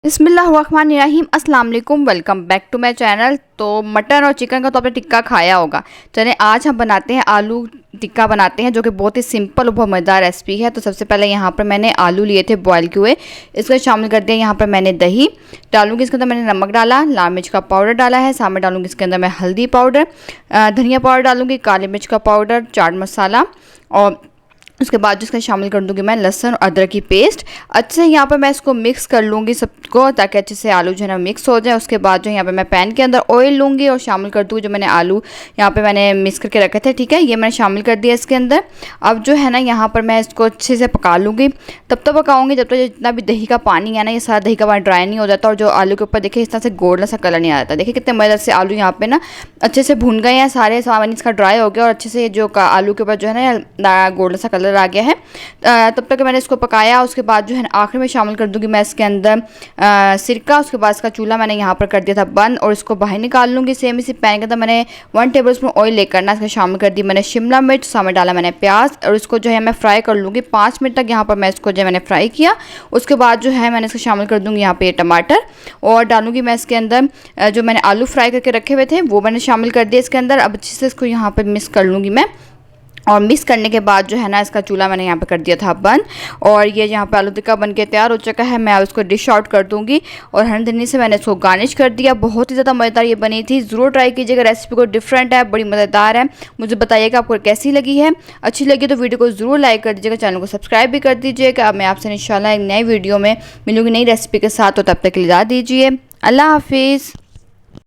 बिस्मिल्लाहिर्रहमानिर्रहीम अस्सलाम वालेकुम, welcome back to my channel. तो मटन और चिकन का तो आपने टिक्का खाया होगा। चलिए आज हम बनाते हैं आलू टिक्का बनाते हैं, जो कि बहुत ही सिंपल और बहुत मज़ेदार रेसिपी है। तो सबसे पहले यहाँ पर मैंने आलू लिए थे बॉयल किए हुए, इसको शामिल कर दिया। यहाँ पर मैंने दही डालूंगी, इसके अंदर मैंने नमक डाला, लाल मिर्च का पाउडर डाला है, सामने डालूंगी इसके अंदर मैं हल्दी पाउडर, धनिया पाउडर डालूंगी, काली मिर्च का पाउडर, चाट मसाला, और उसके बाद जो इसका शामिल कर दूंगी मैं लहसुन और अदरक की पेस्ट। अच्छे से यहाँ पर मैं इसको मिक्स कर लूँगी सबको, ताकि अच्छे से आलू जो है ना मिक्स हो जाए। उसके बाद जो यहाँ पे मैं पैन के अंदर ऑयल लूँगी और शामिल कर दूँगी जो मैंने आलू यहाँ पे मैंने मिक्स करके रखे थे। ठीक है, ये मैंने शामिल कर दिया इसके अंदर। अब जो है ना यहाँ पर मैं इसको अच्छे से पका लूँगी। तब तक पकाऊँगी जब तक जितना भी दही का पानी है ना, ये सारा दही का पानी ड्राई नहीं हो जाता, और जो आलू के ऊपर देखिए इस तरह से गोल्डन सा कलर नहीं आता। देखिए कितने मज़े से आलू यहाँ पे ना अच्छे से भून गए हैं, सारे सामान इसका ड्राई हो गया और अच्छे से जो आलू के ऊपर जो है ना गोल्डन सा कलर आ गया है। तब तक मैंने इसको पकाया। उसके बाद जो है आखिर में शामिल कर दूंगी मैं इसके अंदर सिरका। उसके बाद इसका चूल्हा मैंने यहाँ पर कर दिया था बंद, और इसको बाहर निकाल लूँगी। सेम इसी पैन के अंदर मैंने 1 टेबलस्पून ऑयल लेकर ना इसका शामिल कर दी मैंने शिमला मिर्च, सामने डाला मैंने प्याज, और इसको जो है मैं फ्राई कर लूँगी 5 मिनट तक। यहाँ पर मैं इसको जो मैंने फ्राई किया। उसके बाद जो है मैंने इसको शामिल कर दूँगी यहाँ पे टमाटर, और डालूँगी मैं इसके अंदर जो मैंने आलू फ्राई करके रखे हुए थे वो मैंने शामिल कर दिया इसके अंदर। अब अच्छे से इसको यहाँ पर मिक्स कर लूँगी मैं, और मिक्स करने के बाद जो है ना इसका चूल्हा मैंने यहाँ पे कर दिया था बंद, और ये यहाँ पे आलू टिक्का बन के तैयार हो चुका है। मैं अब इसको डिश आउट कर दूँगी, और हरी धनिया से मैंने इसको गार्निश कर दिया। बहुत ही ज़्यादा मज़ेदार ये बनी थी, ज़रूर ट्राई कीजिएगा। रेसिपी को डिफरेंट है, बड़ी मज़ेदार है। मुझे बताइएगा आपको कैसी लगी है। अच्छी लगी तो वीडियो को ज़रूर लाइक कर दीजिएगा, चैनल को सब्सक्राइब भी कर दीजिएगा। अब मैं आपसे इंशाल्लाह एक नई वीडियो में मिलूँगी नई रेसिपी के साथ, तो तब तक के लिए इजाज़त दीजिए। अल्लाह हाफिज़।